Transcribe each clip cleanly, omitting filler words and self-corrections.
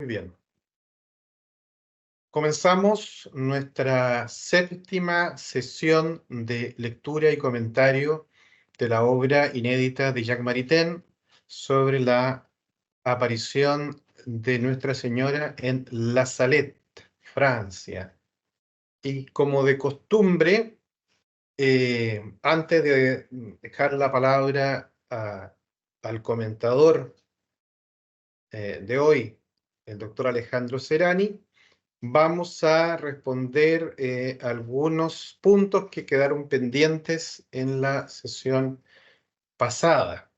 bien. Comenzamos nuestra séptima sesión de lectura y comentario de la obra inédita de Jacques Maritain sobre la aparición de Nuestra Señora en La Salette, Francia. Y como de costumbre, antes de dejar la palabra al comentador de hoy, el doctor Alejandro Serani, vamos a responder algunos puntos que quedaron pendientes en la sesión pasada.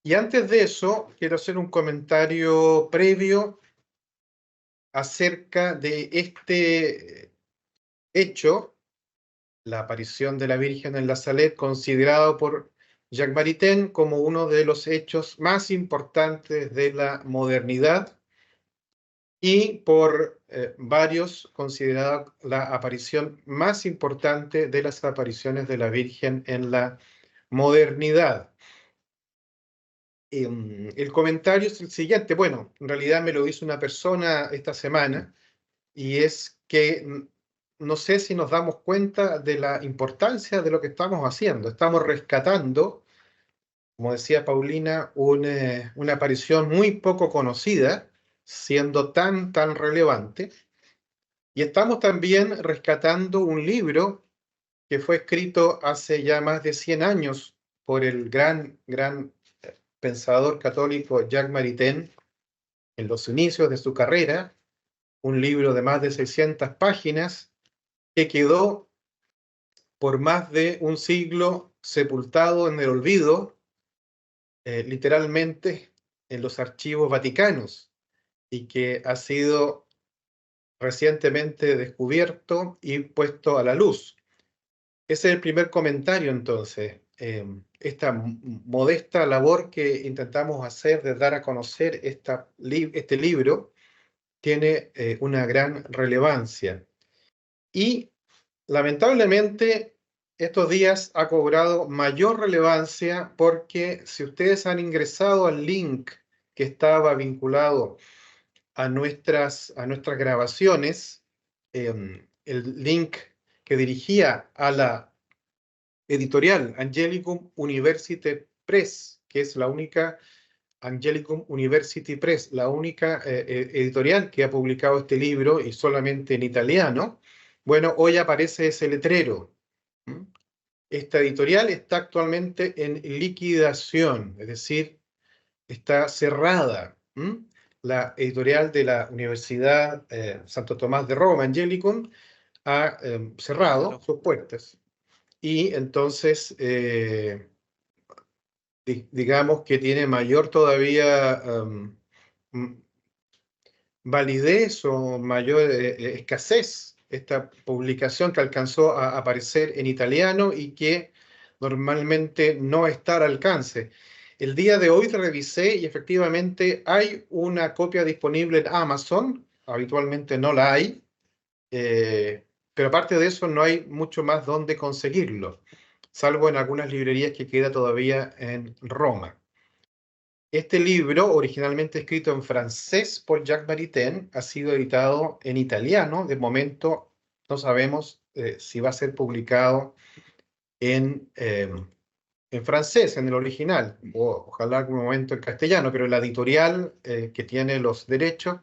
Y antes de eso, quiero hacer un comentario previo acerca de este hecho, la aparición de la Virgen en la Salette, considerado por Jacques Maritain como uno de los hechos más importantes de la modernidad y por varios considerada la aparición más importante de las apariciones de la Virgen en la modernidad. El comentario es el siguiente. Bueno, en realidad me lo hizo una persona esta semana, y es que no sé si nos damos cuenta de la importancia de lo que estamos haciendo. Estamos rescatando, como decía Paulina, una aparición muy poco conocida, siendo tan relevante. Y estamos también rescatando un libro que fue escrito hace ya más de 100 años por el gran pensador católico Jacques Maritain en los inicios de su carrera, un libro de más de 600 páginas que quedó por más de un siglo sepultado en el olvido, literalmente en los archivos vaticanos, y que ha sido recientemente descubierto y puesto a la luz. Ese es el primer comentario, entonces. Esta modesta labor que intentamos hacer de dar a conocer este libro tiene una gran relevancia. Y lamentablemente estos días ha cobrado mayor relevancia porque si ustedes han ingresado al link que estaba vinculado a nuestras grabaciones, el link que dirigía a la editorial Angelicum University Press, que es la única Angelicum University Press, la única editorial que ha publicado este libro y solamente en italiano. Bueno, hoy aparece ese letrero. Esta editorial está actualmente en liquidación, es decir, está cerrada. La editorial de la Universidad Santo Tomás de Roma, Angelicum, ha cerrado sus puertas. Y entonces, digamos que tiene mayor todavía validez o mayor escasez esta publicación que alcanzó a aparecer en italiano y que normalmente no está al alcance. El día de hoy revisé y efectivamente hay una copia disponible en Amazon, habitualmente no la hay, pero aparte de eso no hay mucho más donde conseguirlo, salvo en algunas librerías que queda todavía en Roma. Este libro, originalmente escrito en francés por Jacques Maritain, ha sido editado en italiano. De momento no sabemos si va a ser publicado en francés, en el original, o ojalá algún momento en castellano, pero la editorial que tiene los derechos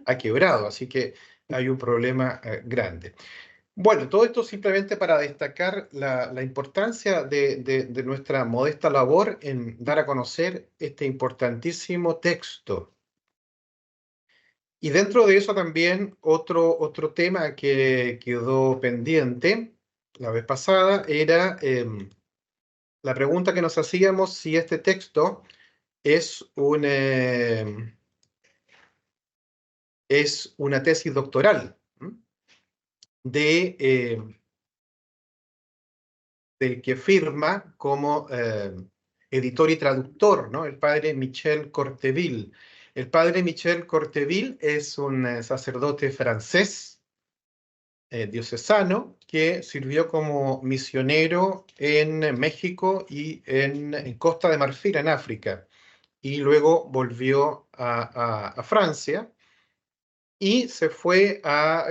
ha quebrado, así que hay un problema grande. Bueno, todo esto simplemente para destacar la importancia de nuestra modesta labor en dar a conocer este importantísimo texto. Y dentro de eso también otro tema que quedó pendiente la vez pasada era la pregunta que nos hacíamos si este texto es una tesis doctoral del que firma como editor y traductor, ¿no? El padre Michel Corteville. El padre Michel Corteville es un sacerdote francés, diocesano, que sirvió como misionero en México y en Costa de Marfil, en África. y luego volvió a Francia y se fue a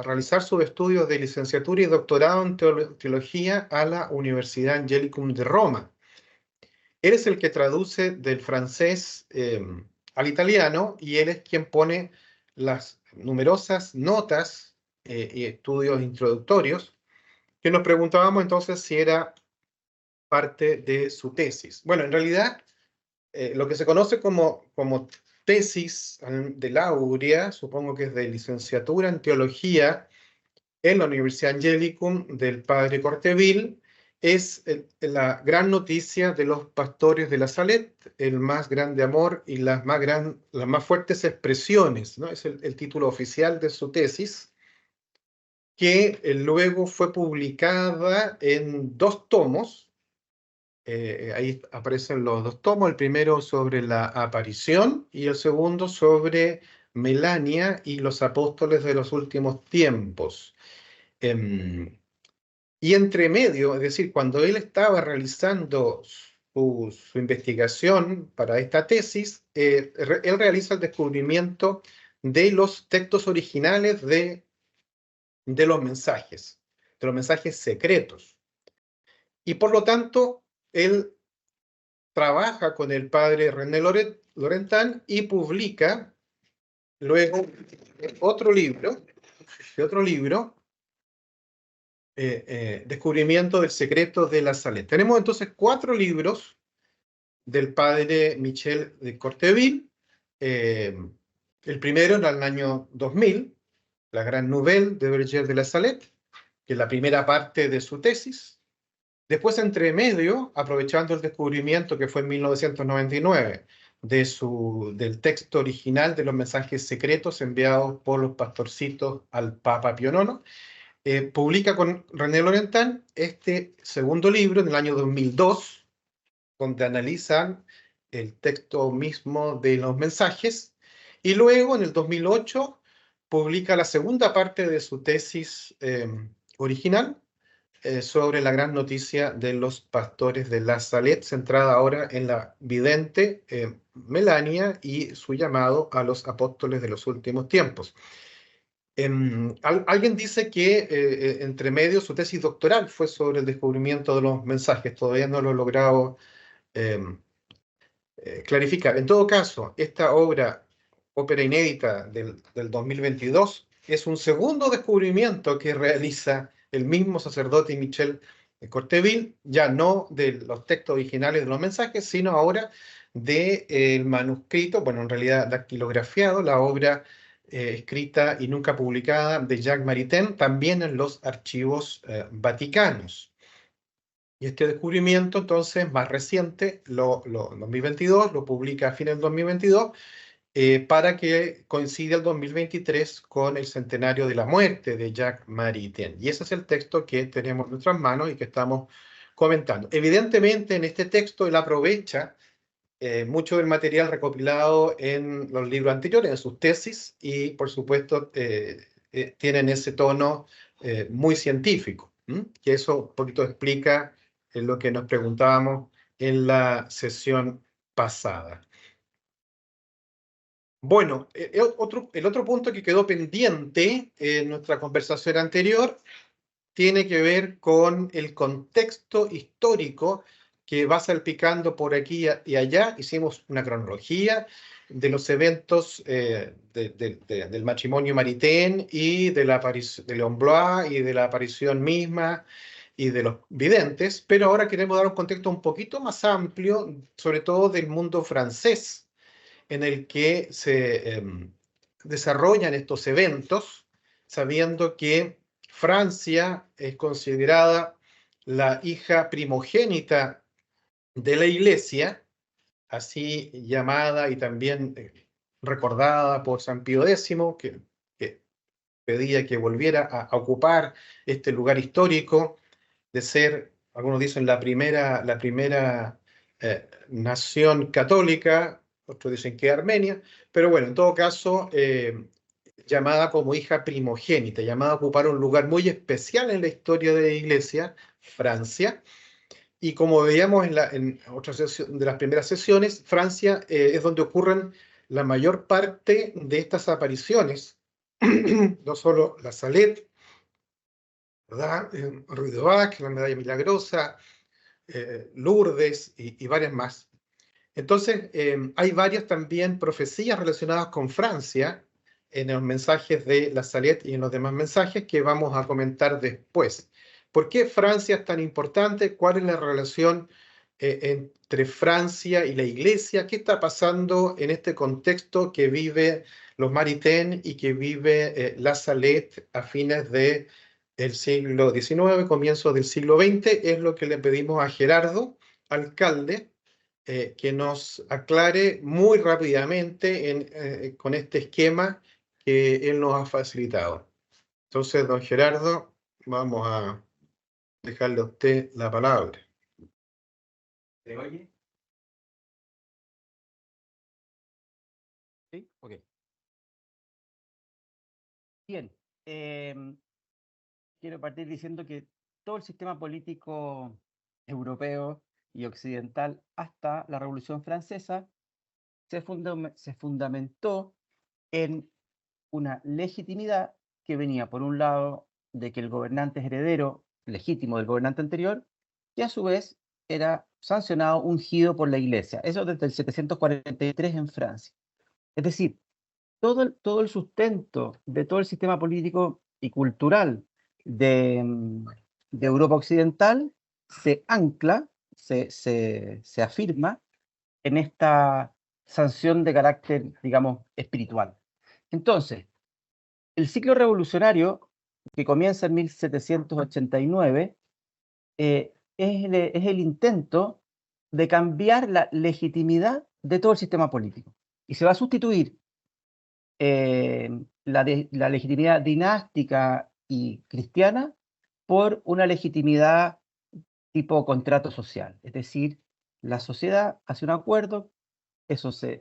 realizar sus estudios de licenciatura y doctorado en teología a la Universidad Angelicum de Roma. Él es el que traduce del francés al italiano y él es quien pone las numerosas notas y estudios introductorios que nos preguntábamos entonces si era parte de su tesis. Bueno, en realidad lo que se conoce como tesis de laurea, supongo que es de licenciatura en teología en la Universidad Angelicum del padre Corteville, es la gran noticia de los pastores de la Salette, el más grande amor y las más fuertes expresiones, ¿no? Es el título oficial de su tesis, que luego fue publicada en 2 tomos. Ahí aparecen los 2 tomos, el primero sobre la aparición y el segundo sobre Melania y los apóstoles de los últimos tiempos. Y entre medio, es decir, cuando él estaba realizando su investigación para esta tesis, él realiza el descubrimiento de los textos originales de los mensajes secretos. Y por lo tanto, él trabaja con el padre René Laurentin y publica luego otro libro, Descubrimiento del secreto de la Salette. Tenemos entonces 4 libros del padre Michel de Corteville. El primero en el año 2000, La Gran Nouvelle de Berger de la Salette, que es la primera parte de su tesis. Después, entre medio, aprovechando el descubrimiento que fue en 1999 del texto original de los mensajes secretos enviados por los pastorcitos al Papa Pío IX, publica con René Laurentin este segundo libro en el año 2002, donde analizan el texto mismo de los mensajes, y luego en el 2008 publica la segunda parte de su tesis original, sobre la gran noticia de los pastores de la Salette, centrada ahora en la vidente Melania y su llamado a los apóstoles de los últimos tiempos. Alguien dice que entre medio su tesis doctoral fue sobre el descubrimiento de los mensajes. Todavía no lo he logrado clarificar. En todo caso, esta ópera inédita del 2022, es un segundo descubrimiento que realiza el mismo sacerdote Michel Corteville, ya no de los textos originales de los mensajes, sino ahora del manuscrito, bueno, en realidad dactilografiado, la obra escrita y nunca publicada de Jacques Maritain, también en los archivos vaticanos. Y este descubrimiento, entonces, más reciente, 2022, lo publica a fines del 2022, para que coincida el 2023 con el centenario de la muerte de Jacques Maritain. Y ese es el texto que tenemos en nuestras manos y que estamos comentando. Evidentemente, en este texto él aprovecha mucho del material recopilado en los libros anteriores, en sus tesis, y por supuesto tienen ese tono muy científico, que eso un poquito explica lo que nos preguntábamos en la sesión pasada. Bueno, el otro punto que quedó pendiente en nuestra conversación anterior tiene que ver con el contexto histórico que va salpicando por aquí y allá. Hicimos una cronología de los eventos del matrimonio Maritain y de Leonblois y de la aparición misma y de los videntes, pero ahora queremos dar un contexto un poquito más amplio, sobre todo del mundo francés, en el que se desarrollan estos eventos, sabiendo que Francia es considerada la hija primogénita de la Iglesia, así llamada y también recordada por San Pío X, que pedía que volviera a ocupar este lugar histórico de ser, algunos dicen, la primera nación católica, otros dicen que Armenia, pero bueno, en todo caso, llamada como hija primogénita, llamada a ocupar un lugar muy especial en la historia de la Iglesia, Francia, Y como veíamos en otra de las primeras sesiones, Francia es donde ocurren la mayor parte de estas apariciones, no solo la Salette, ¿verdad? Ruy de Bach, la Medalla Milagrosa, Lourdes y varias más. Entonces, hay varias también profecías relacionadas con Francia en los mensajes de la Salette y en los demás mensajes que vamos a comentar después. ¿Por qué Francia es tan importante? ¿Cuál es la relación entre Francia y la Iglesia? ¿Qué está pasando en este contexto que vive los Maritain y que vive la Salette a fines del siglo XIX, comienzos del siglo XX? Es lo que le pedimos a Gerardo, alcalde, que nos aclare muy rápidamente con este esquema que él nos ha facilitado. Entonces, don Gerardo, vamos a dejarle a usted la palabra. ¿Se oye? Sí, ok. Bien, quiero partir diciendo que todo el sistema político europeo y occidental hasta la Revolución Francesa se fundamentó en una legitimidad que venía, por un lado, de que el gobernante es heredero legítimo del gobernante anterior, y a su vez era sancionado, ungido por la Iglesia. Eso desde el 743 en Francia. Es decir, todo el sustento de todo el sistema político y cultural de Europa Occidental se ancla, se afirma en esta sanción de carácter, digamos, espiritual. Entonces, el ciclo revolucionario, que comienza en 1789, es el intento de cambiar la legitimidad de todo el sistema político. Y se va a sustituir la legitimidad dinástica y cristiana por una legitimidad tipo contrato social. Es decir, la sociedad hace un acuerdo,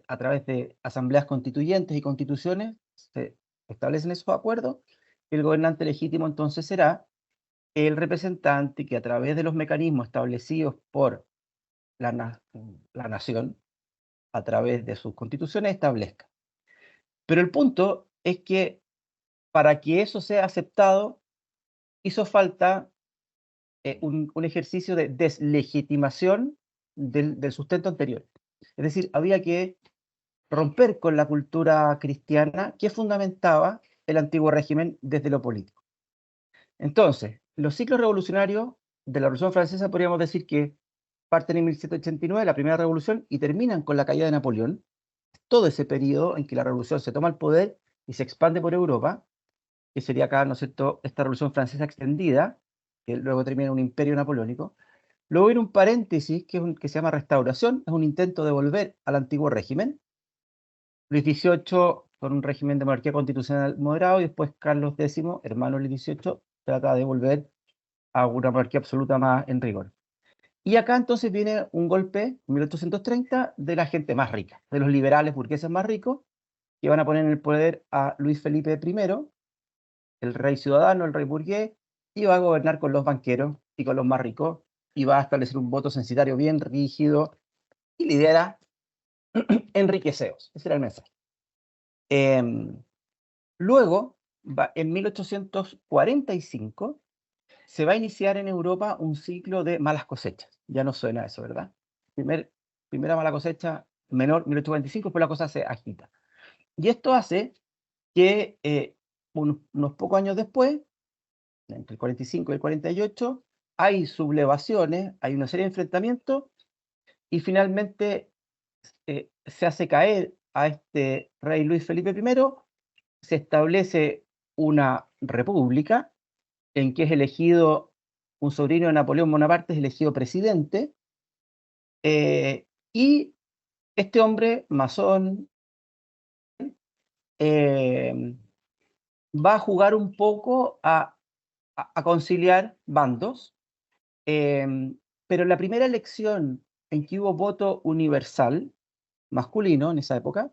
a través de asambleas constituyentes y constituciones se establecen esos acuerdos, y el gobernante legítimo entonces será el representante que a través de los mecanismos establecidos por la nación, a través de sus constituciones, establezca. Pero el punto es que para que eso sea aceptado, hizo falta un ejercicio de deslegitimación del sustento anterior. Es decir, había que romper con la cultura cristiana que fundamentaba el antiguo régimen desde lo político. Entonces, los ciclos revolucionarios de la Revolución Francesa podríamos decir que parten en 1789, la primera revolución, y terminan con la caída de Napoleón. Todo ese periodo en que la revolución se toma el poder y se expande por Europa, que sería acá, ¿no es cierto?, esta Revolución Francesa extendida, que luego termina en un imperio napoleónico. Luego viene un paréntesis que se llama restauración, es un intento de volver al antiguo régimen. Luis XVIII con un régimen de monarquía constitucional moderado, y después Carlos X, hermano de Luis XVIII, trata de volver a una monarquía absoluta más en rigor. Y acá entonces viene un golpe, en 1830, de la gente más rica, de los liberales burgueses más ricos, que van a poner en el poder a Luis Felipe I, el rey ciudadano, el rey burgués, y va a gobernar con los banqueros y con los más ricos, y va a establecer un voto censitario bien rígido, y lidera enriqueceos. Ese era el mensaje. Luego, en 1845, se va a iniciar en Europa un ciclo de malas cosechas. Ya no suena eso, ¿verdad? Primera mala cosecha menor, 1845, después la cosa se agita. Y esto hace que unos pocos años después, entre el 45 y el 48, hay sublevaciones, hay una serie de enfrentamientos, y finalmente se hace caer a este rey Luis Felipe I, se establece una república en que es elegido un sobrino de Napoleón Bonaparte, es elegido presidente, y este hombre, masón, va a jugar un poco a conciliar bandos, pero la primera elección en que hubo voto universal, masculino en esa época,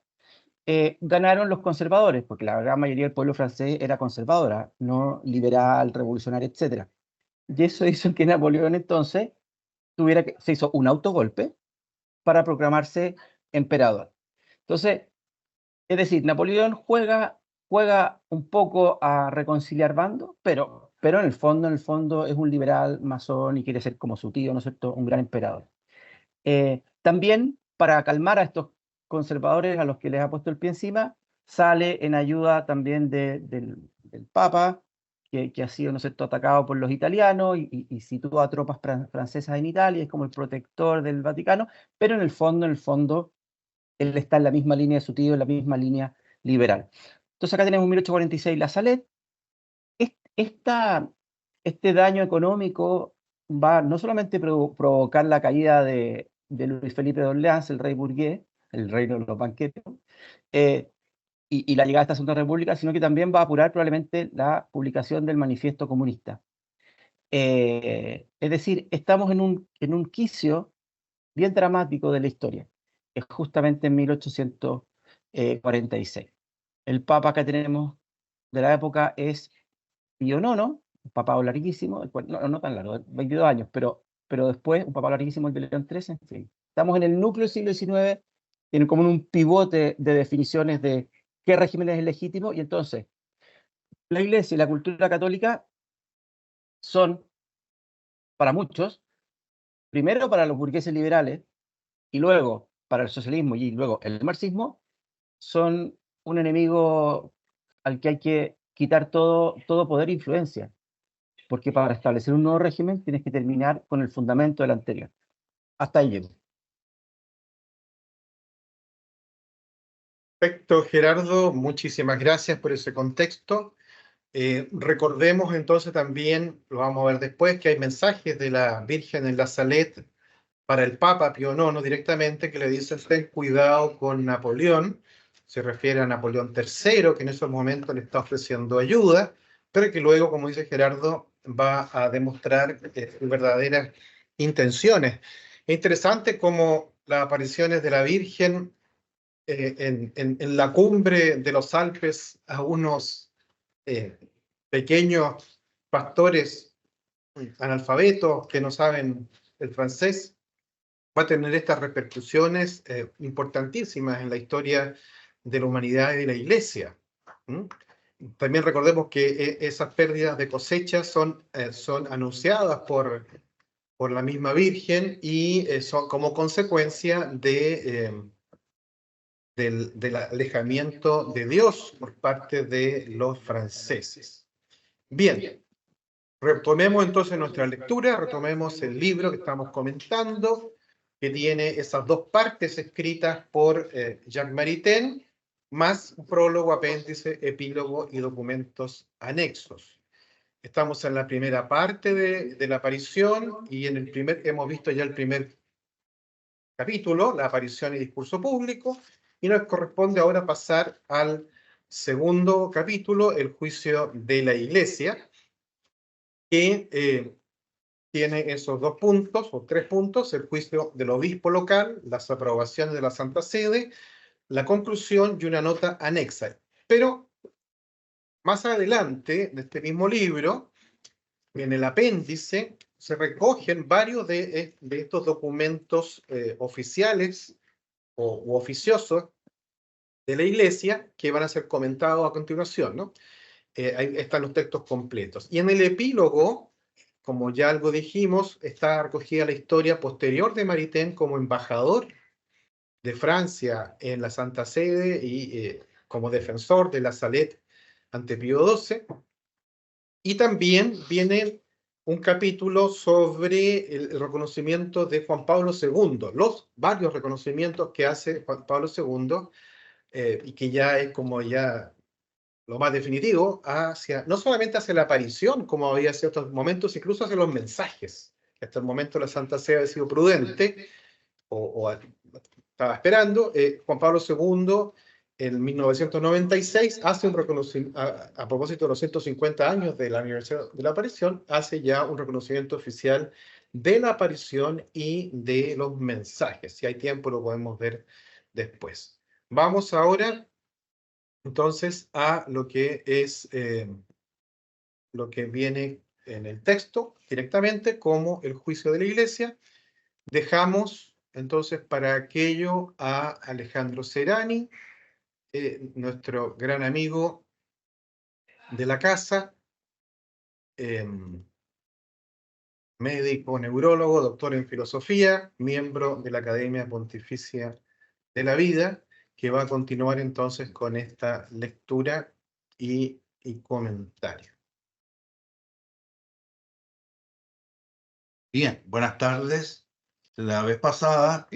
ganaron los conservadores, porque la gran mayoría del pueblo francés era conservadora, no liberal, revolucionaria, etc. Y eso hizo que Napoleón entonces se hizo un autogolpe para proclamarse emperador. Entonces, es decir, Napoleón juega un poco a reconciliar bandos, pero en el fondo es un liberal masón y quiere ser como su tío, ¿no es cierto?, un gran emperador. También, para calmar a estos conservadores a los que les ha puesto el pie encima, sale en ayuda también del Papa, que ha sido, ¿no es cierto?, atacado por los italianos y sitúa tropas francesas en Italia, es como el protector del Vaticano, pero en el fondo, él está en la misma línea de su tío, en la misma línea liberal. Entonces acá tenemos 1846 La Salette. Este daño económico va no solamente a provocar la caída de Luis Felipe de Orleans, el rey burgués, el reino de los banqueros, eh, y la llegada de esta Segunda República, sino que también va a apurar probablemente la publicación del Manifiesto Comunista. Es decir, estamos en un quicio bien dramático de la historia, que es justamente en 1846. El papa que tenemos de la época es Pío IX, un papado larguísimo, no tan largo, 22 años, pero después un papado larguísimo, el de León XIII, en fin. Estamos en el núcleo del siglo XIX, como en un pivote de definiciones de qué régimen es legítimo, y entonces la Iglesia y la cultura católica son, para muchos, primero para los burgueses liberales, y luego para el socialismo y luego el marxismo, son un enemigo al que hay que quitar todo poder e influencia, porque para establecer un nuevo régimen tienes que terminar con el fundamento del anterior. Hasta ahí llego. Perfecto, Gerardo, muchísimas gracias por ese contexto. Recordemos entonces también, lo vamos a ver después, que hay mensajes de la Virgen en la Salette para el Papa Pío IX directamente, que le dicen ten cuidado con Napoleón. Se refiere a Napoleón III, que en esos momentos le está ofreciendo ayuda, pero que luego, como dice Gerardo, va a demostrar sus verdaderas intenciones. Es interesante cómo las apariciones de la Virgen en la cumbre de los Alpes a unos eh, pequeños pastores analfabetos que no saben el francés, va a tener estas repercusiones importantísimas en la historia de la humanidad y de la Iglesia. ¿Mm? También recordemos que esas pérdidas de cosecha son anunciadas por la misma Virgen y son como consecuencia del alejamiento de Dios por parte de los franceses. Bien, retomemos entonces nuestra lectura, retomemos el libro que estamos comentando, que tiene esas dos partes escritas por Jacques Maritain, más un prólogo, apéndice, epílogo y documentos anexos. Estamos en la primera parte de la aparición y hemos visto ya el primer capítulo, la aparición y discurso público, y nos corresponde ahora pasar al segundo capítulo, el juicio de la Iglesia, que tiene esos dos puntos, o tres puntos: el juicio del obispo local, las aprobaciones de la Santa Sede, la conclusión y una nota anexa. Pero más adelante, de este mismo libro, en el apéndice, se recogen varios de estos documentos oficiales u oficiosos de la Iglesia que van a ser comentados a continuación, ¿no? Ahí están los textos completos. Y en el epílogo, como ya algo dijimos, está recogida la historia posterior de Maritain como embajador de Francia en la Santa Sede y como defensor de la Salette ante Pío XII. Y también viene un capítulo sobre el reconocimiento de Juan Pablo II, los varios reconocimientos que hace Juan Pablo II, y que ya es como ya lo más definitivo, no solamente hacia la aparición, como había sido hasta el momento, incluso hacia los mensajes. Hasta el momento la Santa Sede ha sido prudente, o estaba esperando. Juan Pablo II, en 1996, hace un reconocimiento, a propósito de los 150 años de la aniversario de la aparición, hace ya un reconocimiento oficial de la aparición y de los mensajes. Si hay tiempo, lo podemos ver después. Vamos ahora entonces a lo que es lo que viene en el texto directamente como el juicio de la Iglesia, Dejamos entonces para aquello a Alejandro Serani, nuestro gran amigo de la casa, médico, neurólogo, doctor en filosofía, miembro de la Academia Pontificia de la Vida, que va a continuar entonces con esta lectura y comentario. Bien, buenas tardes. La vez pasada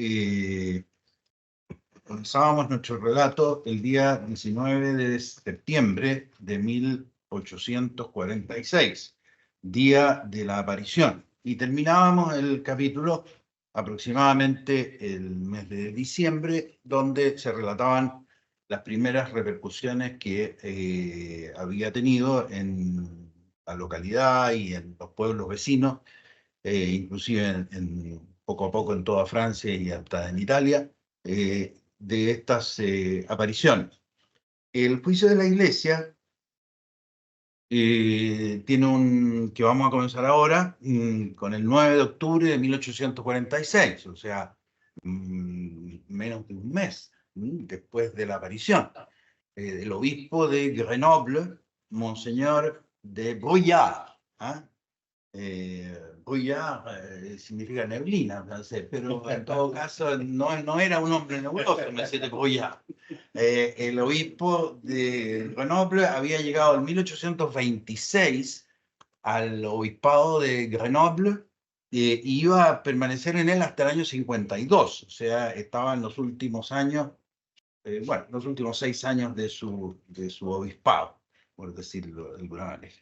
comenzábamos nuestro relato el día 19 de septiembre de 1846, día de la aparición, y terminábamos el capítulo aproximadamente el mes de diciembre, donde se relataban las primeras repercusiones que había tenido en la localidad y en los pueblos vecinos, inclusive poco a poco en toda Francia y hasta en Italia, de estas apariciones. El juicio de la Iglesia tiene que vamos a comenzar ahora con el 9 de octubre de 1846, o sea, menos de un mes después de la aparición. El obispo de Grenoble, Monseñor de Bruyard, Bruyard significa neblina, no sé, pero en todo caso no era un hombre nebuloso, me de Bruyard. El obispo de Grenoble había llegado en 1826 al obispado de Grenoble y iba a permanecer en él hasta el año 52, o sea, estaba en los últimos años, los últimos 6 años de su obispado, por decirlo de alguna manera.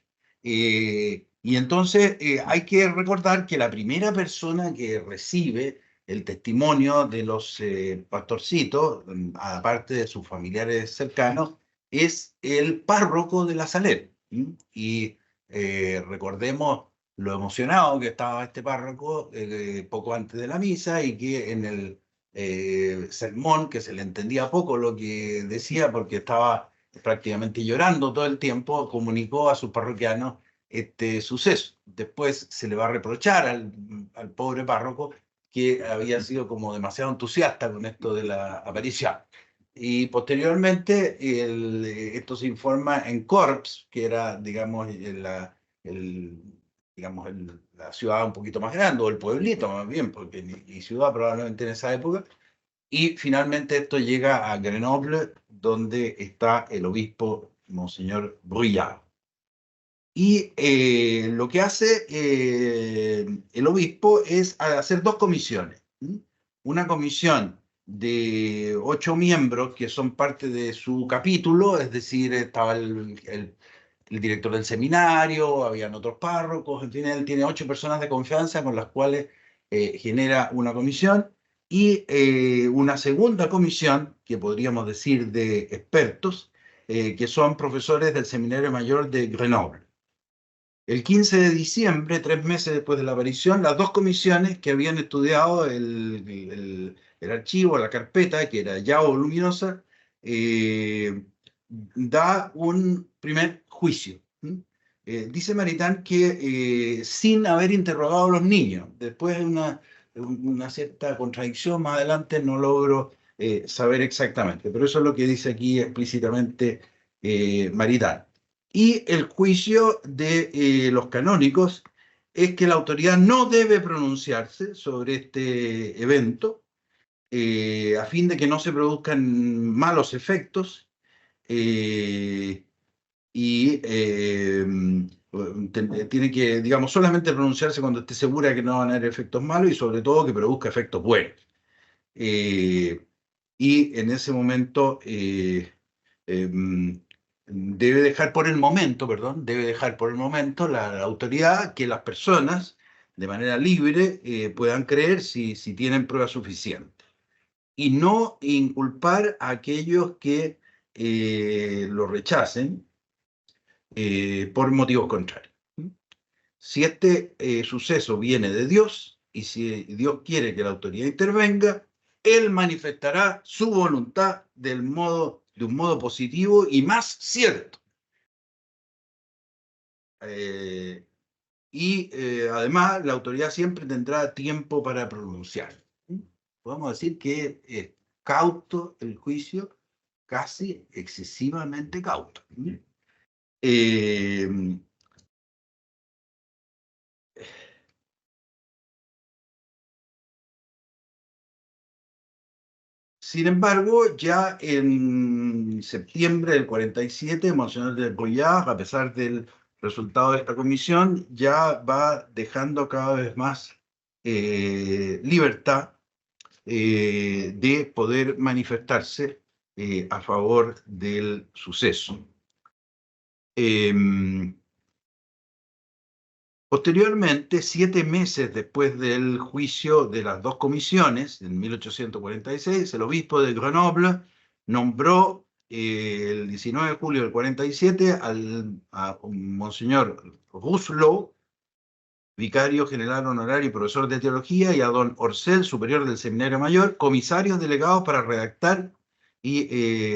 Y entonces hay que recordar que la primera persona que recibe el testimonio de los pastorcitos, aparte de sus familiares cercanos, es el párroco de La Salette. Y recordemos lo emocionado que estaba este párroco poco antes de la misa, y que en el sermón, que se le entendía poco lo que decía porque estaba prácticamente llorando todo el tiempo, comunicó a sus parroquianos este suceso. Después se le va a reprochar al pobre párroco que había sido como demasiado entusiasta con esto de la aparición. Y posteriormente esto se informa en Corps, que era, digamos, la ciudad un poquito más grande, o el pueblito más bien, porque ni ciudad probablemente en esa época. Y finalmente esto llega a Grenoble, donde está el obispo Monseñor Bruyard. Y lo que hace el obispo es hacer 2 comisiones. Una comisión de 8 miembros que son parte de su capítulo, es decir, estaba el director del seminario, habían otros párrocos, en fin, él tiene 8 personas de confianza con las cuales genera una comisión, y una segunda comisión, que podríamos decir de expertos, que son profesores del Seminario Mayor de Grenoble. El 15 de diciembre, 3 meses después de la aparición, las 2 comisiones que habían estudiado el archivo, la carpeta, que era ya voluminosa, da un primer juicio. Dice Maritain que sin haber interrogado a los niños, después de una cierta contradicción, más adelante no logro saber exactamente, pero eso es lo que dice aquí explícitamente Maritain. Y el juicio de los canónicos es que la autoridad no debe pronunciarse sobre este evento a fin de que no se produzcan malos efectos tiene que, digamos, solamente pronunciarse cuando esté segura de que no van a haber efectos malos, y sobre todo que produzca efectos buenos. Y en ese momento debe dejar por el momento la autoridad que las personas de manera libre puedan creer si tienen pruebas suficientes, y no inculpar a aquellos que lo rechacen por motivos contrarios. Si este suceso viene de Dios, y si Dios quiere que la autoridad intervenga, Él manifestará su voluntad de un modo positivo y más cierto. y además la autoridad siempre tendrá tiempo para pronunciar. Podemos decir que es cauto el juicio, casi excesivamente cauto. Sin embargo, ya en septiembre del 47, Monseñor de Bruyère, a pesar del resultado de esta comisión, ya va dejando cada vez más libertad de poder manifestarse a favor del suceso. Posteriormente, 7 meses después del juicio de las dos comisiones, en 1846, el obispo de Grenoble nombró el 19 de julio del 47 a Monseñor Rousselot, vicario general honorario y profesor de teología, y a don Orcel, superior del Seminario Mayor, comisarios delegados para redactar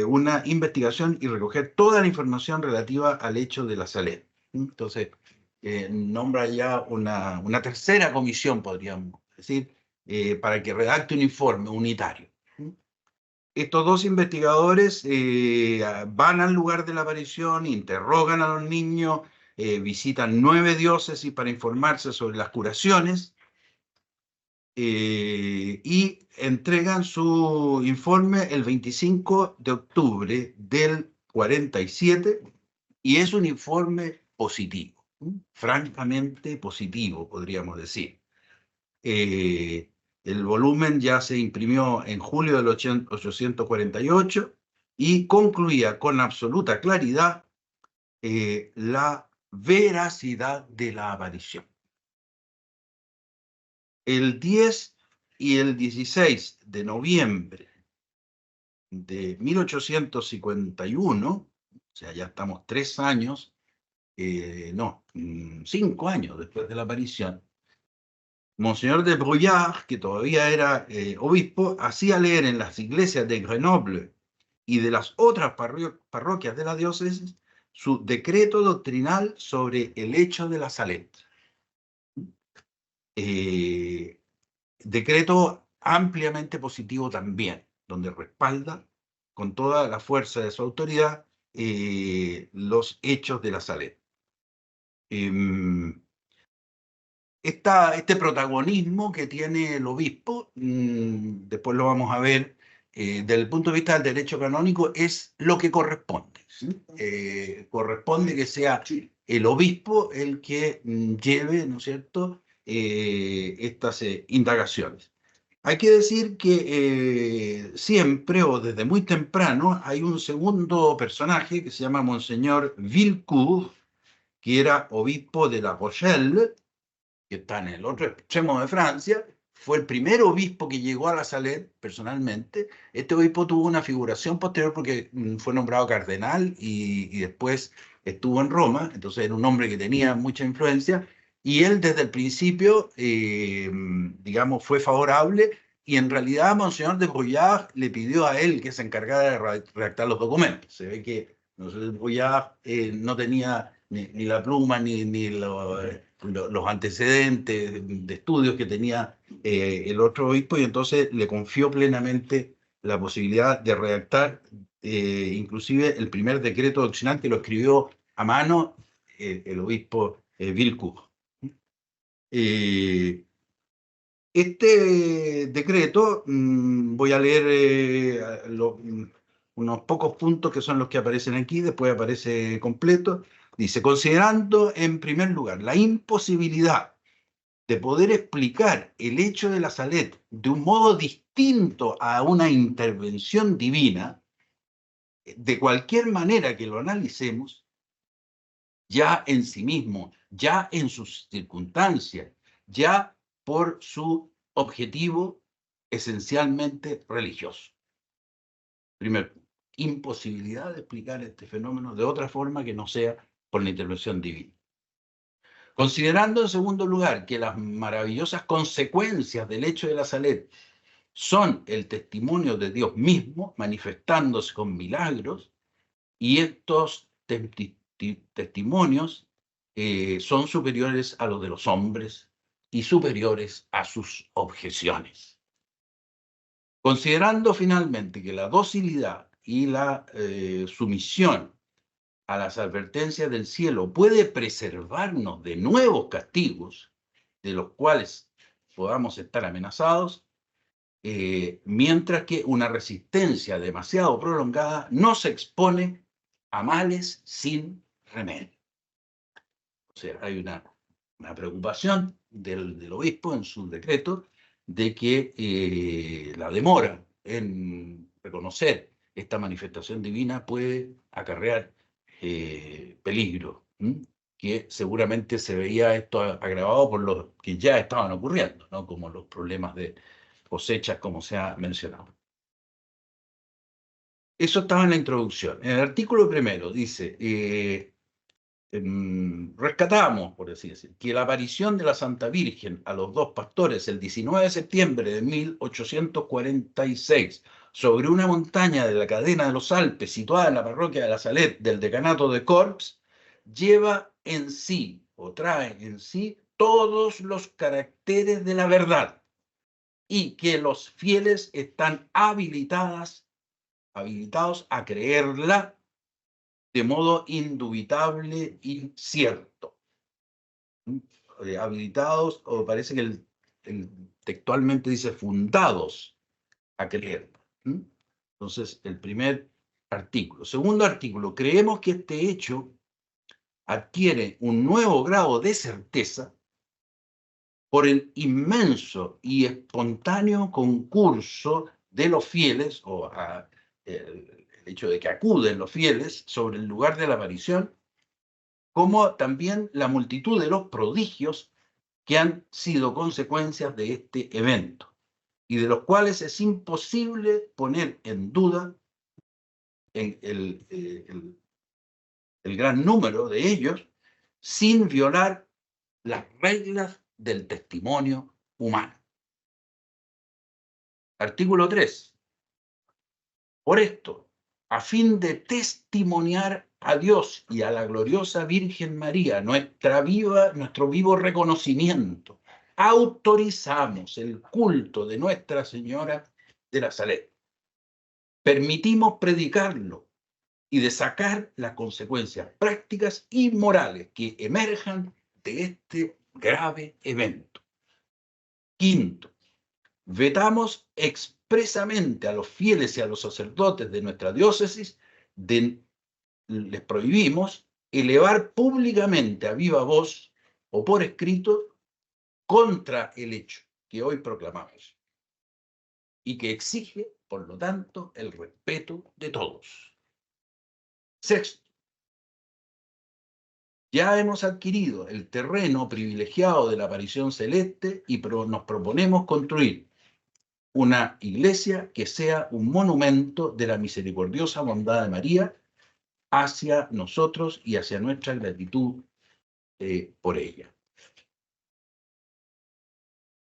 una investigación y recoger toda la información relativa al hecho de la Salet. Entonces, nombra ya una tercera comisión, podríamos decir, para que redacte un informe unitario. Estos dos investigadores van al lugar de la aparición, interrogan a los niños, visitan 9 diócesis para informarse sobre las curaciones y entregan su informe el 25 de octubre del 47, y es un informe positivo, francamente positivo, podríamos decir. El volumen ya se imprimió en julio del 1848 y concluía con absoluta claridad la veracidad de la aparición. El 10 y el 16 de noviembre de 1851, o sea, ya estamos 3 años, 5 años después de la aparición, Monseñor de Bruyère, que todavía era obispo, hacía leer en las iglesias de Grenoble y de las otras parroquias de la diócesis su decreto doctrinal sobre el hecho de la Salet. Decreto ampliamente positivo también, donde respalda con toda la fuerza de su autoridad los hechos de la Salet. Este protagonismo que tiene el obispo, después lo vamos a ver, desde el punto de vista del derecho canónico, es lo que corresponde. Corresponde que sea el obispo el que lleve, ¿no es cierto?, estas indagaciones. Hay que decir que siempre o desde muy temprano hay un segundo personaje que se llama Monseñor Villecourt, que era obispo de La Rochelle, que está en el otro extremo de Francia. Fue el primer obispo que llegó a la Salet personalmente. Este obispo tuvo una figuración posterior porque fue nombrado cardenal y después estuvo en Roma, entonces era un hombre que tenía mucha influencia, y él desde el principio, digamos, fue favorable, y en realidad Monseñor de Bruyère le pidió a él que se encargara de redactar los documentos. Se ve que Monseñor de Bruyère no tenía ni la pluma ni los antecedentes de estudios que tenía el otro obispo, y entonces le confió plenamente la posibilidad de redactar inclusive el primer decreto doctrinal, que lo escribió a mano el obispo Villecourt. Este decreto, voy a leer unos pocos puntos que son los que aparecen aquí, después aparece completo. Dice: considerando en primer lugar la imposibilidad de poder explicar el hecho de la Salet de un modo distinto a una intervención divina, de cualquier manera que lo analicemos, ya en sí mismo, ya en sus circunstancias, ya por su objetivo esencialmente religioso. Primer punto, imposibilidad de explicar este fenómeno de otra forma que no sea por la intervención divina. Considerando en segundo lugar que las maravillosas consecuencias del hecho de la Salet son el testimonio de Dios mismo manifestándose con milagros, y estos testimonios son superiores a los de los hombres y superiores a sus objeciones. Considerando finalmente que la docilidad y la sumisión a las advertencias del cielo puede preservarnos de nuevos castigos, de los cuales podamos estar amenazados, mientras que una resistencia demasiado prolongada nos expone a males sin remedio. O sea, hay una preocupación del obispo en su decreto de que la demora en reconocer esta manifestación divina puede acarrear peligro, que seguramente se veía esto agravado por los que ya estaban ocurriendo, ¿no? Como los problemas de cosechas, como se ha mencionado. Eso estaba en la introducción. En el artículo primero dice, rescatamos, por así decir, que la aparición de la Santa Virgen a los dos pastores el 19 de septiembre de 1846 sobre una montaña de la cadena de los Alpes situada en la parroquia de La Salette del decanato de Corps, lleva en sí, o trae en sí, todos los caracteres de la verdad, y que los fieles están habilitados a creerla de modo indubitable y cierto. Habilitados, o parece que textualmente dice fundados a creer. Entonces, el primer artículo. Segundo artículo, creemos que este hecho adquiere un nuevo grado de certeza por el inmenso y espontáneo concurso de los fieles, o el hecho de que acuden los fieles sobre el lugar de la aparición, como también la multitud de los prodigios que han sido consecuencias de este evento, y de los cuales es imposible poner en duda el gran número de ellos, sin violar las reglas del testimonio humano. Artículo 3. Por esto, a fin de testimoniar a Dios y a la gloriosa Virgen María nuestro vivo reconocimiento, autorizamos el culto de Nuestra Señora de la Salette. Permitimos predicarlo y de sacar las consecuencias prácticas y morales que emerjan de este grave evento. Quinto, vetamos expresamente a los fieles y a los sacerdotes de nuestra diócesis, les prohibimos elevar públicamente a viva voz o por escrito contra el hecho que hoy proclamamos y que exige, por lo tanto, el respeto de todos. Sexto, ya hemos adquirido el terreno privilegiado de la aparición celeste y nos proponemos construir una iglesia que sea un monumento de la misericordiosa bondad de María hacia nosotros y hacia nuestra gratitud por ella.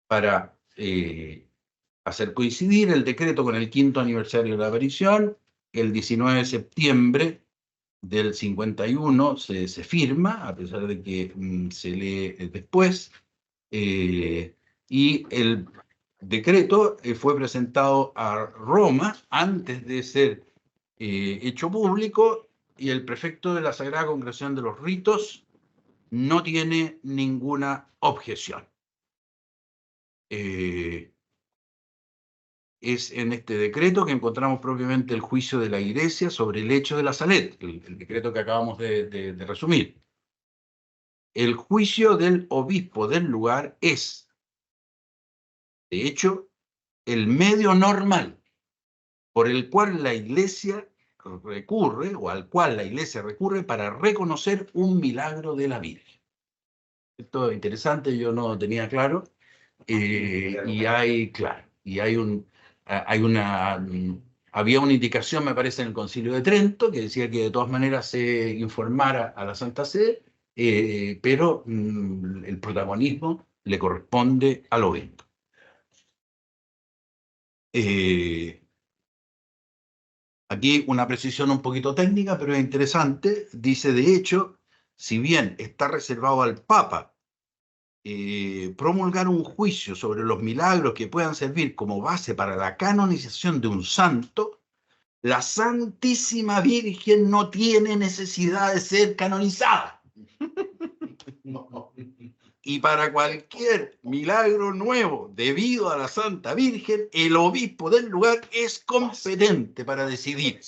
Para hacer coincidir el decreto con el 5º aniversario de la aparición, el 19 de septiembre del 51 se firma, a pesar de que se lee después, y el decreto fue presentado a Roma antes de ser hecho público, y el prefecto de la Sagrada Congregación de los Ritos no tiene ninguna objeción. Es en este decreto que encontramos propiamente el juicio de la Iglesia sobre el hecho de la Salette, el decreto que acabamos de resumir. El juicio del obispo del lugar es, de hecho, el medio normal por el cual la Iglesia recurre, o al cual la Iglesia recurre para reconocer un milagro de la Virgen. Esto es interesante, yo no lo tenía claro, había una indicación, me parece, en el Concilio de Trento, que decía que de todas maneras se informara a la Santa Sede, pero el protagonismo le corresponde al obispo. Aquí una precisión un poquito técnica, pero es interesante. Dice, de hecho, si bien está reservado al Papa promulgar un juicio sobre los milagros que puedan servir como base para la canonización de un santo, la Santísima Virgen no tiene necesidad de ser canonizada. Y para cualquier milagro nuevo debido a la Santa Virgen, el obispo del lugar es competente para decidir.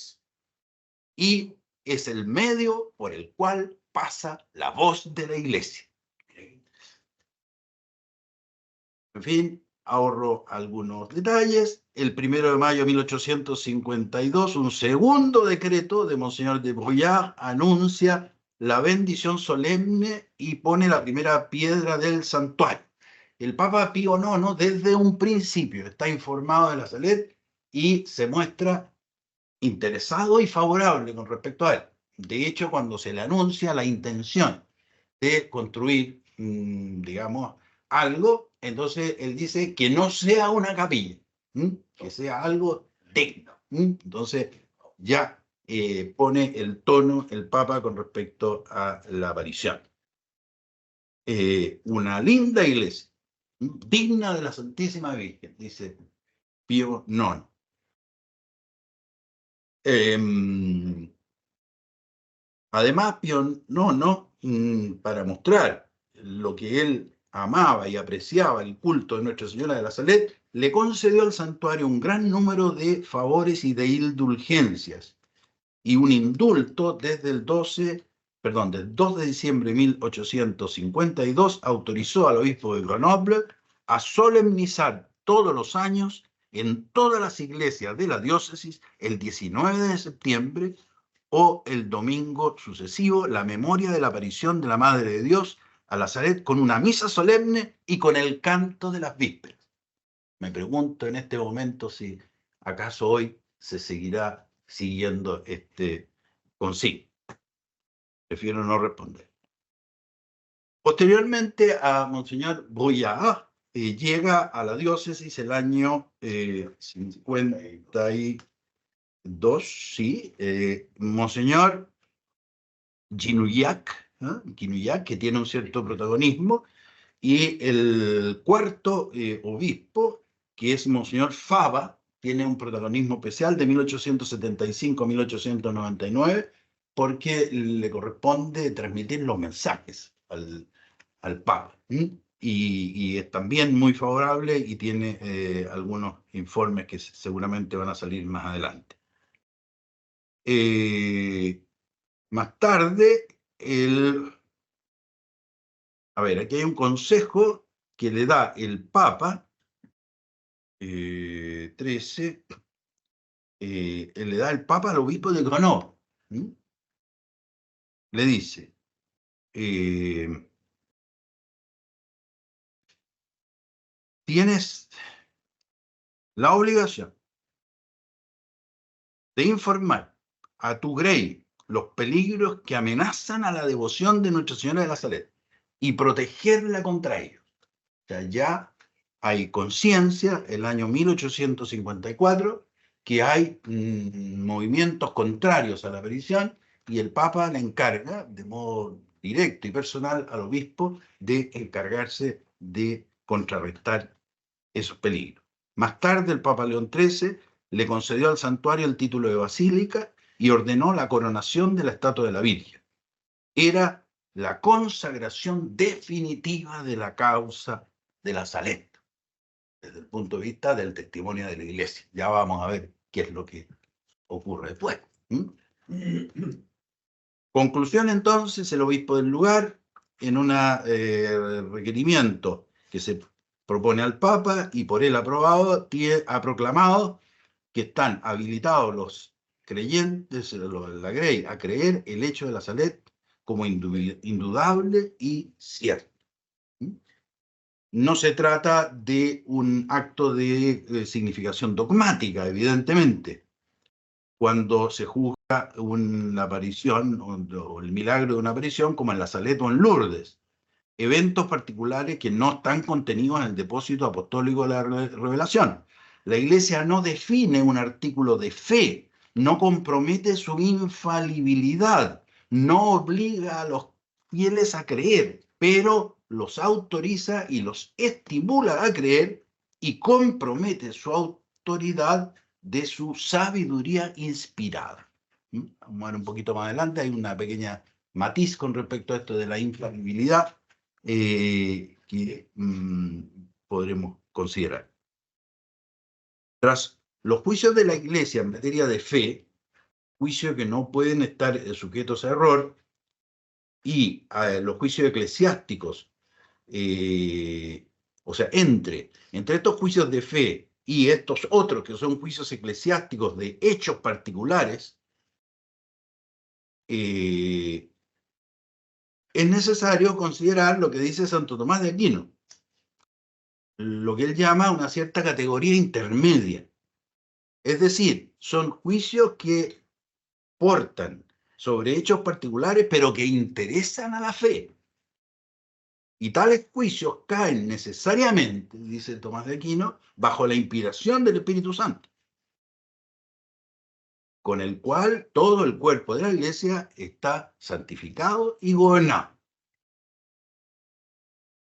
Y es el medio por el cual pasa la voz de la Iglesia. En fin, ahorro algunos detalles. El 1 de mayo de 1852, un segundo decreto de Monseñor de Bruyères anuncia la bendición solemne y pone la primera piedra del santuario. El Papa Pío IX, desde un principio, está informado de la Salet y se muestra interesado y favorable con respecto a él. De hecho, cuando se le anuncia la intención de construir, digamos, algo, entonces él dice que no sea una capilla, que sea algo digno. Entonces ya pone el tono el Papa con respecto a la aparición. Una linda iglesia, digna de la Santísima Virgen, dice Pío IX. Además, Pío IX, para mostrar lo que él amaba y apreciaba el culto de Nuestra Señora de la Salet, le concedió al santuario un gran número de favores y de indulgencias, y un indulto desde el 2 de diciembre de 1852 autorizó al obispo de Grenoble a solemnizar todos los años en todas las iglesias de la diócesis el 19 de septiembre o el domingo sucesivo la memoria de la aparición de la Madre de Dios a la Salet con una misa solemne y con el canto de las vísperas. Me pregunto en este momento si acaso hoy se seguirá siguiendo este consigno. Prefiero no responder. Posteriormente a Monseñor Bruyères llega a la diócesis el año 52, sí, Monseñor Guinouillac, que tiene un cierto protagonismo, y el cuarto obispo, que es Monseñor Fava, tiene un protagonismo especial de 1875 a 1899, porque le corresponde transmitir los mensajes al Papa. Y es también muy favorable y tiene algunos informes que seguramente van a salir más adelante. Más tarde, aquí hay un consejo que le da el Papa, 13, le da el Papa al obispo de Grenoble. Le dice, tienes la obligación de informar a tu grey los peligros que amenazan a la devoción de Nuestra Señora de la Salet y protegerla contra ellos. O sea, ya hay conciencia, el año 1854, que hay movimientos contrarios a la aparición y el Papa le encarga, de modo directo y personal, al obispo de encargarse de contrarrestar esos peligros. Más tarde, el Papa León XIII le concedió al santuario el título de basílica y ordenó la coronación de la estatua de la Virgen. Era la consagración definitiva de la causa de la Salet, desde el punto de vista del testimonio de la Iglesia. Ya vamos a ver qué es lo que ocurre después. Conclusión, entonces, el obispo del lugar, en un requerimiento que se propone al Papa y por él aprobado, ha proclamado que están habilitados los creyentes, la Grey, a creer el hecho de la Salet como indudable y cierto. No se trata de un acto de significación dogmática, evidentemente. Cuando se juzga una aparición o el milagro de una aparición, como en la Salet o en Lourdes, eventos particulares que no están contenidos en el depósito apostólico de la revelación. La Iglesia no define un artículo de fe, no compromete su infalibilidad, no obliga a los fieles a creer, pero los autoriza y los estimula a creer y compromete su autoridad de su sabiduría inspirada. Vamos a ver un poquito más adelante, hay una pequeña matiz con respecto a esto de la infalibilidad que podremos considerar. Tras los juicios de la Iglesia en materia de fe, juicios que no pueden estar sujetos a error, y los juicios eclesiásticos, o sea, entre estos juicios de fe y estos otros que son juicios eclesiásticos de hechos particulares, es necesario considerar lo que dice Santo Tomás de Aquino, lo que él llama una cierta categoría intermedia. Es decir, son juicios que portan sobre hechos particulares, pero que interesan a la fe. Y tales juicios caen necesariamente, dice Tomás de Aquino, bajo la inspiración del Espíritu Santo, con el cual todo el cuerpo de la Iglesia está santificado y gobernado.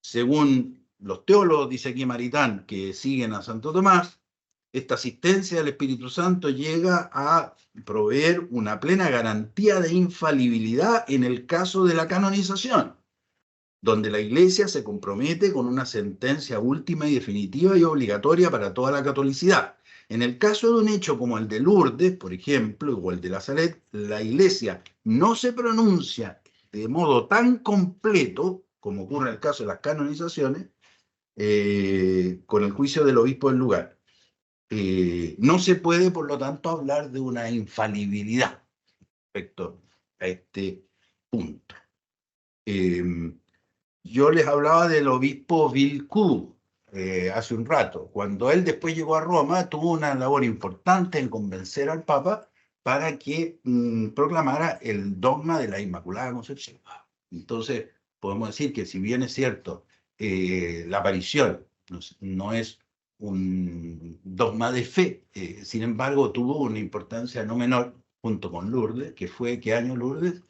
Según los teólogos, dice aquí Maritán, que siguen a Santo Tomás, esta asistencia del Espíritu Santo llega a proveer una plena garantía de infalibilidad en el caso de la canonización, donde la Iglesia se compromete con una sentencia última y definitiva y obligatoria para toda la catolicidad. En el caso de un hecho como el de Lourdes, por ejemplo, o el de Nazaret, la Iglesia no se pronuncia de modo tan completo, como ocurre en el caso de las canonizaciones, con el juicio del obispo del lugar. No se puede, por lo tanto, hablar de una infalibilidad respecto a este punto. Yo les hablaba del obispo Vilcú hace un rato. Cuando él después llegó a Roma, tuvo una labor importante en convencer al Papa para que proclamara el dogma de la Inmaculada Concepción. Entonces, podemos decir que si bien es cierto, la aparición no es un dogma de fe, sin embargo, tuvo una importancia no menor junto con Lourdes, que fue, ¿qué año Lourdes?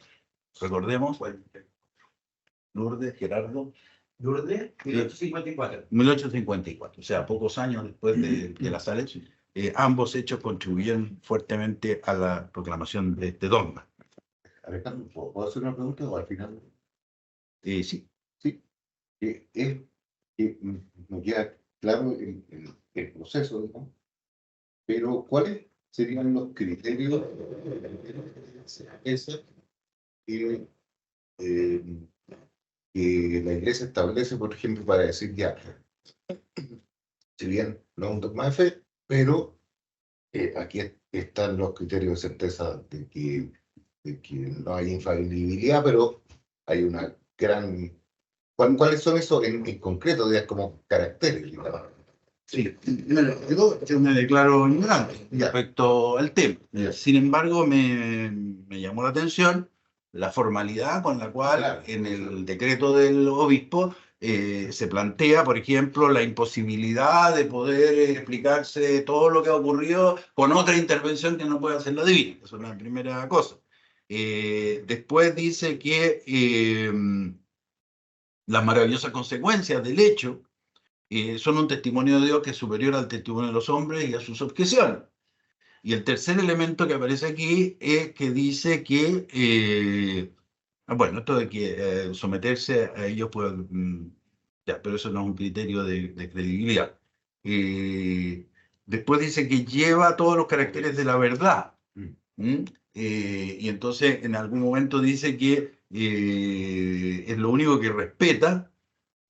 Recordemos. Lourdes, Gerardo. Lourdes, 1854. 1854, o sea, pocos años después de la Salet, ambos hechos contribuyeron fuertemente a la proclamación de este dogma. Alejandro, ¿puedo hacer una pregunta o al final? Sí. Sí. Que no queda claro el proceso, ¿no? Pero ¿cuáles serían los criterios que la Iglesia establece, por ejemplo, para decir ya, si bien no es un dogma de fe, pero aquí están los criterios de certeza de que no hay infalibilidad, pero hay una gran... ¿Cuáles son esos en concreto, como caracteres? Sí, yo me declaro ignorante respecto al tema. Sin embargo, me llamó la atención la formalidad con la cual en el decreto del obispo se plantea, por ejemplo, la imposibilidad de poder explicarse todo lo que ha ocurrido con otra intervención que no puede hacer la divina. Eso es la primera cosa. Después dice que las maravillosas consecuencias del hecho son un testimonio de Dios que es superior al testimonio de los hombres y a sus objeciones. Y el tercer elemento que aparece aquí es que dice que, bueno, esto de que someterse a ellos, pues, ya, pero eso no es un criterio de credibilidad. Después dice que lleva todos los caracteres de la verdad. Y entonces en algún momento dice que es lo único que respeta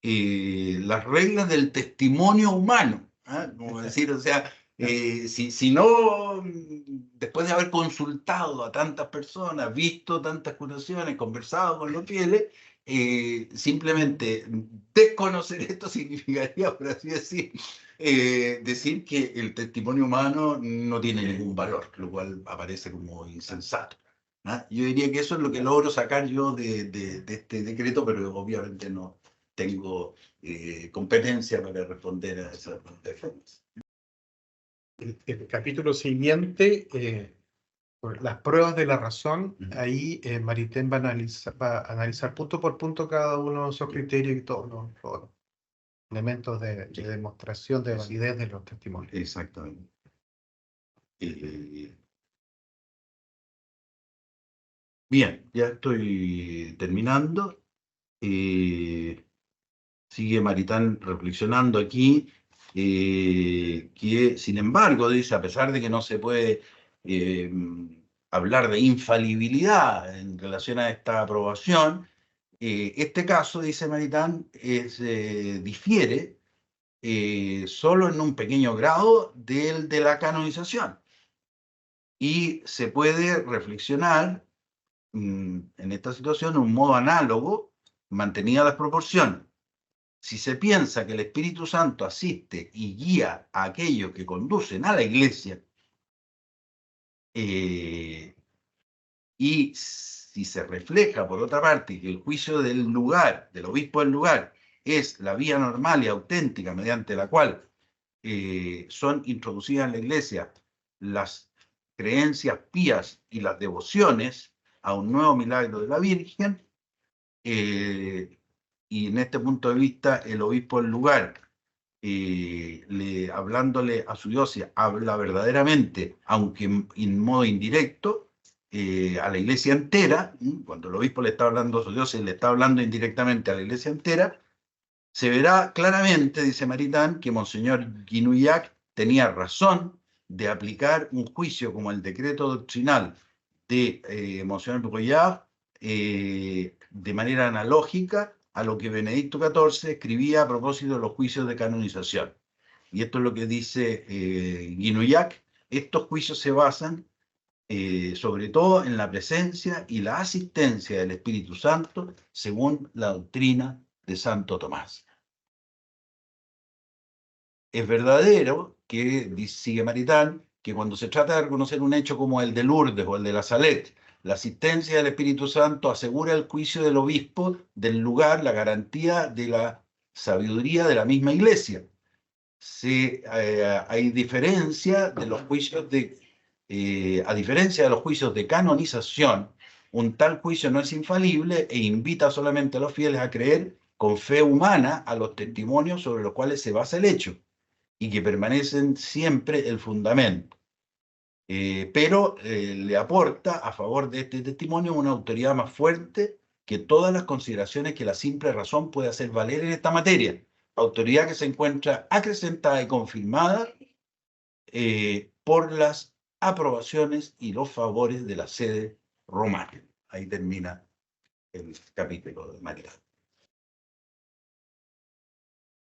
las reglas del testimonio humano, como decir, o sea, si no, después de haber consultado a tantas personas, visto tantas curaciones, conversado con los fieles, simplemente desconocer esto significaría, por así decir, decir que el testimonio humano no tiene ningún valor, lo cual aparece como insensato. Yo diría que eso es lo que logro sacar yo de este decreto, pero obviamente no tengo competencia para responder a esas preguntas. El capítulo siguiente Por las pruebas de la razón, Ujú. ahí Maritain va a analizar punto por punto cada uno de esos criterios y todos los elementos de demostración de validez de los testimonios. Exactamente. Bien, ya estoy terminando. Sigue Maritain reflexionando aquí, que sin embargo, dice, a pesar de que no se puede hablar de infalibilidad en relación a esta aprobación, este caso, dice Maritain, difiere solo en un pequeño grado del de la canonización. Y se puede reflexionar en esta situación de un modo análogo, mantenida las proporciones. Si se piensa que el Espíritu Santo asiste y guía a aquellos que conducen a la iglesia, y si se refleja, por otra parte, que el juicio del lugar, del obispo del lugar, es la vía normal y auténtica mediante la cual son introducidas en la iglesia las creencias pías y las devociones a un nuevo milagro de la Virgen, y en este punto de vista el obispo del lugar, hablándole a su diócesis, habla verdaderamente, aunque en modo indirecto, a la iglesia entera. Cuando el obispo le está hablando a su diócesis, le está hablando indirectamente a la iglesia entera. Se verá claramente, dice Maritain, que Monseñor Guinouillac tenía razón de aplicar un juicio como el decreto doctrinal de Monseñor Bruyard de manera analógica a lo que Benedicto XIV escribía a propósito de los juicios de canonización. Y esto es lo que dice Guinouillac. Estos juicios se basan sobre todo en la presencia y la asistencia del Espíritu Santo según la doctrina de Santo Tomás. Es verdadero que, sigue Maritain, que cuando se trata de reconocer un hecho como el de Lourdes o el de la Salette, la asistencia del Espíritu Santo asegura el juicio del obispo del lugar, la garantía de la sabiduría de la misma iglesia. Hay diferencia de los juicios a diferencia de los juicios de canonización, un tal juicio no es infalible e invita solamente a los fieles a creer con fe humana a los testimonios sobre los cuales se basa el hecho y que permanecen siempre el fundamento. Pero le aporta a favor de este testimonio una autoridad más fuerte que todas las consideraciones que la simple razón puede hacer valer en esta materia. Autoridad que se encuentra acrecentada y confirmada por las aprobaciones y los favores de la sede romana. Ahí termina el capítulo de Maritain.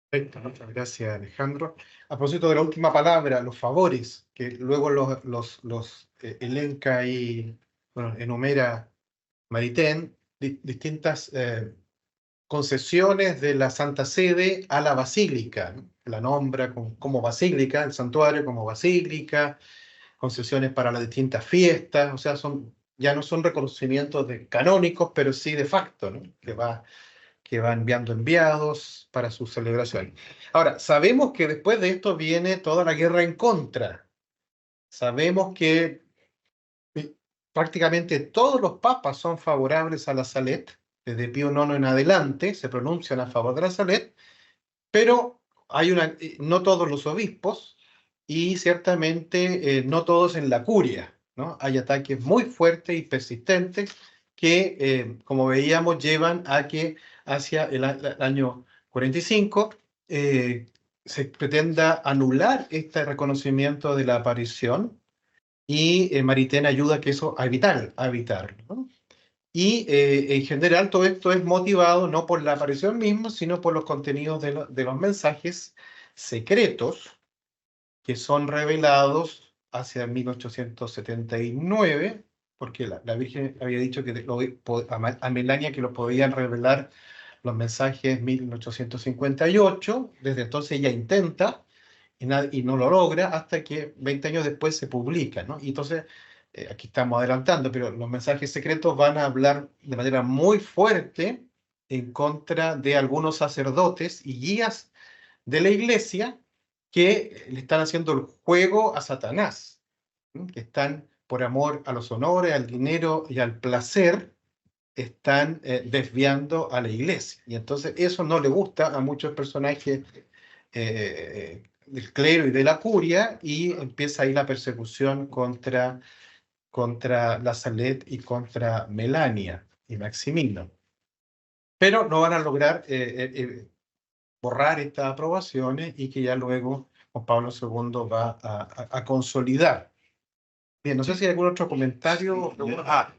Perfecto, muchas gracias, Alejandro. A propósito de la última palabra, los favores, que luego los elenca y bueno, enumera Maritain, distintas concesiones de la Santa Sede a la Basílica, ¿no? La nombra como Basílica, el santuario como Basílica, concesiones para las distintas fiestas, o sea, ya no son reconocimientos canónicos, pero sí de facto, ¿no? Que va enviando enviados para su celebración. Ahora, sabemos que después de esto viene toda la guerra en contra. Sabemos que prácticamente todos los papas son favorables a la Salette, desde Pío IX en adelante se pronuncian a favor de la Salette, pero no todos los obispos y ciertamente no todos en la curia, ¿no? Hay ataques muy fuertes y persistentes que, como veíamos, llevan a que hacia el año 45 se pretenda anular este reconocimiento de la aparición y Maritain ayuda a evitarlo, ¿no? Y en general todo esto es motivado no por la aparición misma, sino por los contenidos de los mensajes secretos que son revelados hacia 1879, porque la Virgen había dicho que a Melania que lo podían revelar los mensajes 1858. Desde entonces ella intenta y no lo logra hasta que 20 años después se publica, ¿no? Y entonces, aquí estamos adelantando, pero los mensajes secretos van a hablar de manera muy fuerte en contra de algunos sacerdotes y guías de la iglesia que le están haciendo el juego a Satanás, ¿no? Que están por amor a los honores, al dinero y al placer, están desviando a la iglesia. Y entonces eso no le gusta a muchos personajes del clero y de la curia, y empieza ahí la persecución contra la Salet y contra Melania y Maximino. Pero no van a lograr borrar estas aprobaciones, y que ya luego Juan Pablo II va a consolidar. Bien, no sé si hay algún otro comentario.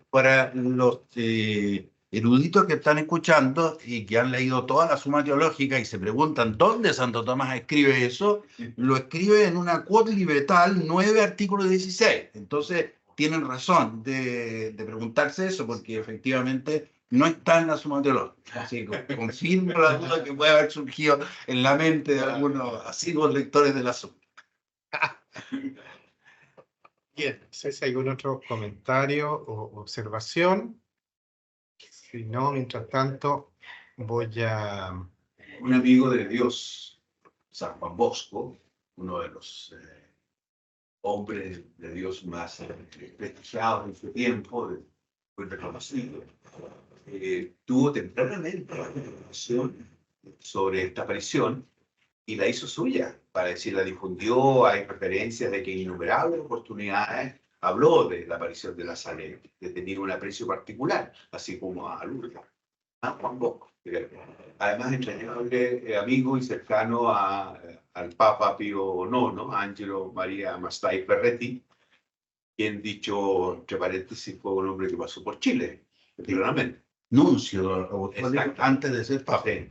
Para los eruditos que están escuchando y que han leído toda la Suma Teológica y se preguntan dónde Santo Tomás escribe eso, lo escribe en una Quod Libretal 9, artículo 16. Entonces tienen razón de preguntarse eso, porque efectivamente no está en la Suma Teológica. Así que confirmo la duda que puede haber surgido en la mente de algunos asiduos lectores de la Suma. Bien, no sé si hay algún otro comentario o observación. Si no, mientras tanto, voy a... Un amigo de Dios, San Juan Bosco, uno de los hombres de Dios más prestigiados en su tiempo, muy reconocido, tuvo tempranamente una información sobre esta aparición y la hizo suya, para decir, la difundió. Hay referencias de que en innumerables oportunidades habló de la aparición de la Salet, de tener un aprecio particular, así como a Lourdes, a Juan Bosco. Además, entrañable amigo y cercano al Papa Pío IX, Angelo María Mastai Ferretti, quien, dicho entre paréntesis, fue un hombre que pasó por Chile, realmente. Nuncio, antes de ser papa. Sí.